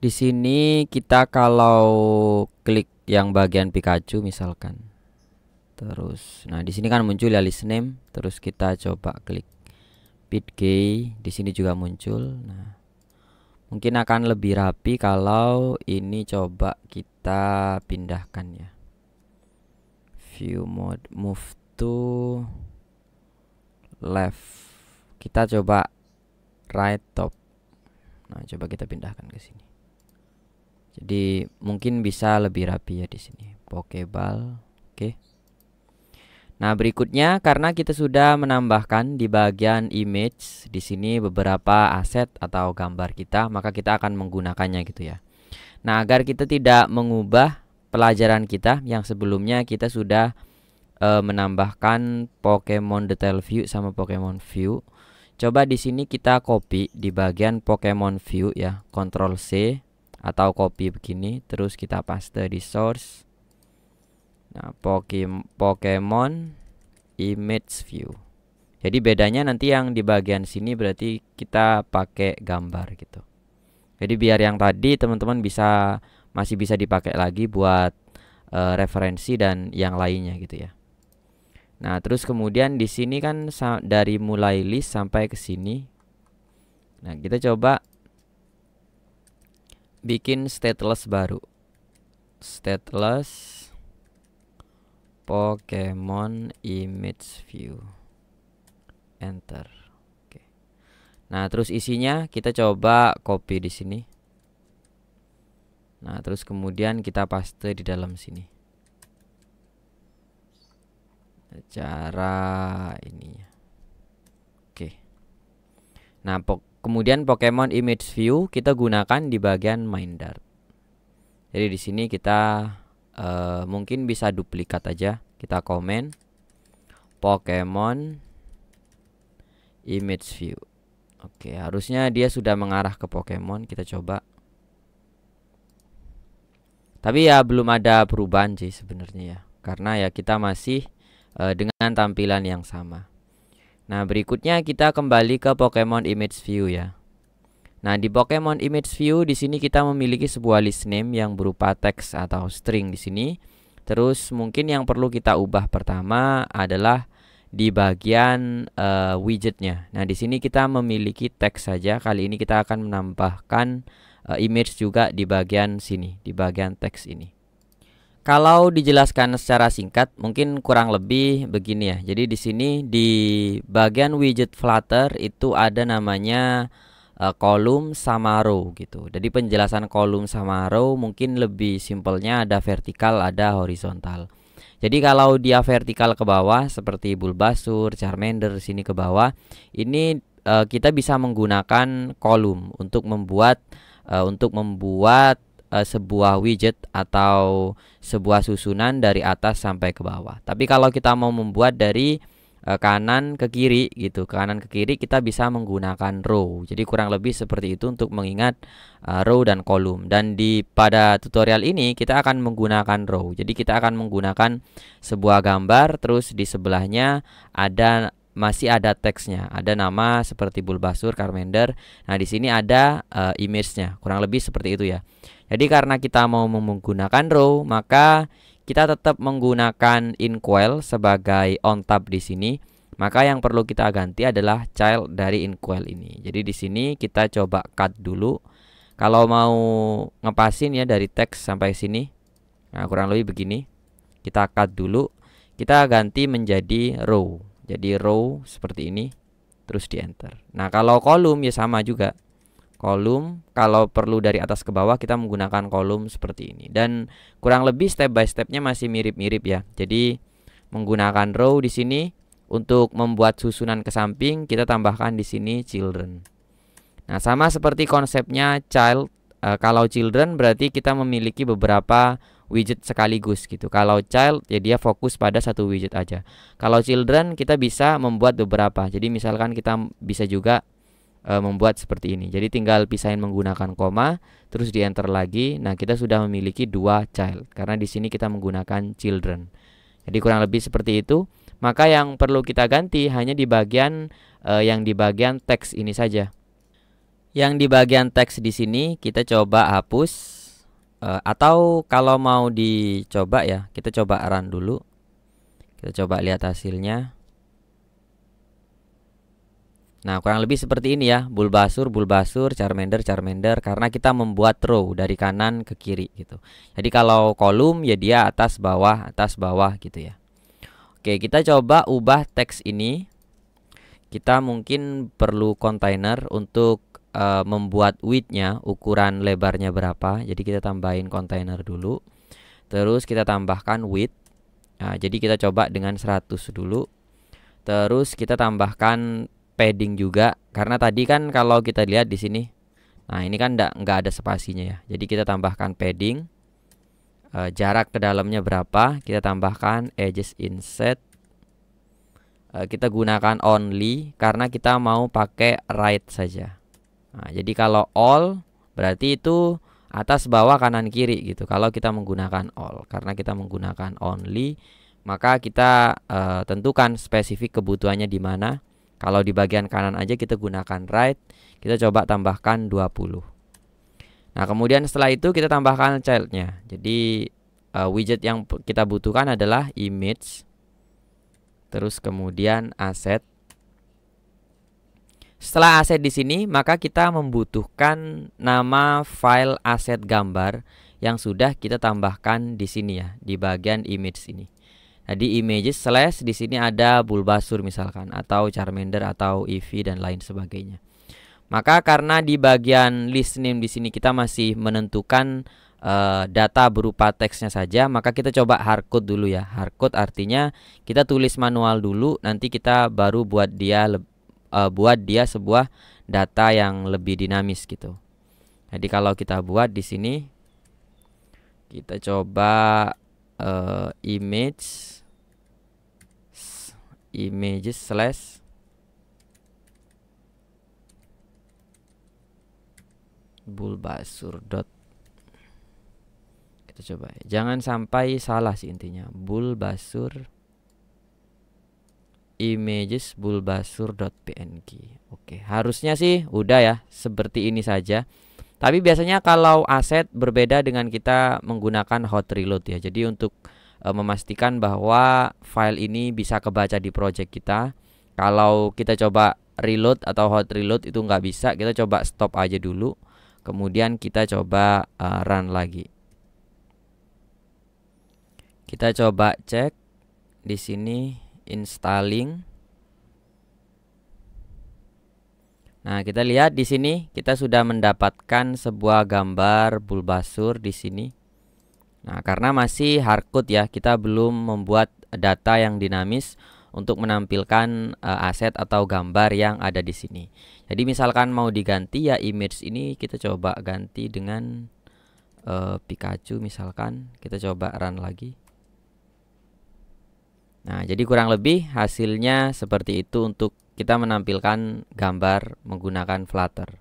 Di sini kita kalau klik yang bagian Pikachu misalkan, terus, nah di sini kan muncul ya list name, terus kita coba klik Pitgay, di sini juga muncul. Nah, mungkin akan lebih rapi kalau ini coba kita pindahkan ya. View mode, move to left. Kita coba right top. Nah, coba kita pindahkan ke sini. Jadi mungkin bisa lebih rapi ya di sini. Pokeball. Oke. Nah, berikutnya karena kita sudah menambahkan di bagian image di sini beberapa aset atau gambar kita, maka kita akan menggunakannya gitu ya. Nah, agar kita tidak mengubah pelajaran kita yang sebelumnya kita sudah menambahkan Pokemon Detail View sama Pokemon View. Coba di sini kita copy di bagian Pokemon View ya, Ctrl C atau copy begini, terus kita paste di source. Nah, Pokemon Image View. Jadi bedanya nanti yang di bagian sini berarti kita pakai gambar gitu. Jadi biar yang tadi teman-teman masih bisa dipakai lagi buat referensi dan yang lainnya gitu ya. Nah, terus kemudian di sini kan dari mulai list sampai ke sini. Nah, kita coba bikin stateless baru. Stateless Pokemon Image View. Enter. Oke. Nah, terus isinya kita coba copy di sini. Nah, terus kemudian kita paste di dalam sini. Cara ininya. Oke. Nah, kemudian Pokemon Image View kita gunakan di bagian Mindart. Jadi di sini kita mungkin bisa duplikat aja. Kita komen Pokemon Image View. Oke, harusnya dia sudah mengarah ke Pokemon. Kita coba. Tapi ya belum ada perubahan sih sebenarnya ya. Karena ya kita masih dengan tampilan yang sama. Nah, berikutnya kita kembali ke Pokemon Image View ya. Nah, di Pokemon Image View di sini kita memiliki sebuah list name yang berupa teks atau string di sini. Terus mungkin yang perlu kita ubah pertama adalah di bagian widgetnya. Nah, di sini kita memiliki teks saja. Kali ini kita akan menambahkan image juga di bagian sini, di bagian teks ini. Kalau dijelaskan secara singkat, mungkin kurang lebih begini ya. Jadi di sini di bagian widget Flutter itu ada namanya kolom sama row gitu. Jadi penjelasan kolom sama row mungkin lebih simpelnya ada vertikal, ada horizontal. Jadi kalau dia vertikal ke bawah seperti Bulbasaur, Charmander sini ke bawah, ini kita bisa menggunakan kolom untuk membuat sebuah widget atau sebuah susunan dari atas sampai ke bawah. Tapi kalau kita mau membuat dari kanan ke kiri gitu, kanan ke kiri kita bisa menggunakan row. Jadi kurang lebih seperti itu untuk mengingat row dan kolom. Dan pada tutorial ini kita akan menggunakan row. Jadi kita akan menggunakan sebuah gambar, terus di sebelahnya masih ada teksnya, ada nama seperti Bulbasaur, Charmander. Nah, di sini ada image-nya. Kurang lebih seperti itu ya. Jadi karena kita mau menggunakan row, maka kita tetap menggunakan inkwell sebagai on tab di sini. Maka yang perlu kita ganti adalah child dari inkwell ini. Jadi di sini kita coba cut dulu. Kalau mau ngepasin ya dari teks sampai sini. Nah, kurang lebih begini. Kita cut dulu. Kita ganti menjadi row. Jadi row seperti ini, terus di enter. Nah, kalau kolom ya sama juga. Kolom, kalau perlu dari atas ke bawah kita menggunakan kolom seperti ini. Dan kurang lebih step by stepnya masih mirip-mirip ya. Jadi menggunakan row di sini untuk membuat susunan ke samping, kita tambahkan di sini children. Nah, sama seperti konsepnya child. Kalau children berarti kita memiliki beberapa widget sekaligus gitu. Kalau child ya dia fokus pada satu widget aja. Kalau children kita bisa membuat beberapa. Jadi misalkan kita bisa juga membuat seperti ini. Jadi tinggal pisahin menggunakan koma, terus di enter lagi. Nah, kita sudah memiliki dua child karena di sini kita menggunakan children. Jadi kurang lebih seperti itu. Maka yang perlu kita ganti hanya di bagian yang di bagian teks ini saja. Yang di bagian teks di sini kita coba hapus, atau kalau mau dicoba ya, kita coba run dulu. Kita coba lihat hasilnya. Nah, kurang lebih seperti ini ya, Bulbasur, Bulbasur, Charmander, Charmander, karena kita membuat row dari kanan ke kiri gitu. Jadi kalau kolom ya dia atas bawah gitu ya. Oke, kita coba ubah teks ini. Kita mungkin perlu kontainer untuk membuat width-nya, ukuran lebarnya berapa. Jadi kita tambahin kontainer dulu. Terus kita tambahkan width. Nah, jadi kita coba dengan 100 dulu. Terus kita tambahkan padding juga, karena tadi kan kalau kita lihat di sini, nah ini kan nggak ada spasinya ya. Jadi kita tambahkan padding, jarak ke dalamnya berapa, kita tambahkan edges inset, kita gunakan only karena kita mau pakai right saja. Nah, jadi kalau all berarti itu atas bawah kanan kiri gitu. Kalau kita menggunakan all, karena kita menggunakan only, maka kita tentukan spesifik kebutuhannya di mana. Kalau di bagian kanan aja kita gunakan right, kita coba tambahkan 20. Nah, kemudian setelah itu kita tambahkan childnya. Jadi widget yang kita butuhkan adalah image, terus kemudian asset. Setelah aset di sini, maka kita membutuhkan nama file aset gambar yang sudah kita tambahkan di sini ya, di bagian image ini. Jadi images slash di sini ada Bulbasur misalkan, atau Charmander, atau Eevee dan lain sebagainya. Maka karena di bagian list name di sini kita masih menentukan data berupa teksnya saja, maka kita coba hardcode dulu ya. Hardcode artinya kita tulis manual dulu, nanti kita baru buat dia sebuah data yang lebih dinamis gitu. Jadi kalau kita buat di sini, kita coba images slash Bulbasur dot, kita coba ya. Jangan sampai salah sih intinya. Bulbasur images bulbasur.png. Oke, harusnya sih udah ya, seperti ini saja. Tapi biasanya kalau aset berbeda dengan kita menggunakan hot reload ya. Jadi untuk memastikan bahwa file ini bisa kebaca di project kita, kalau kita coba reload atau hot reload itu nggak bisa, kita coba stop aja dulu. Kemudian kita coba run lagi. Kita coba cek di sini installing. Nah, kita lihat di sini kita sudah mendapatkan sebuah gambar Bulbasur di sini. Nah, karena masih hardcode ya, kita belum membuat data yang dinamis untuk menampilkan aset atau gambar yang ada di sini. Jadi misalkan mau diganti ya image ini, kita coba ganti dengan Pikachu misalkan. Kita coba run lagi. Nah, jadi kurang lebih hasilnya seperti itu untuk kita menampilkan gambar menggunakan Flutter.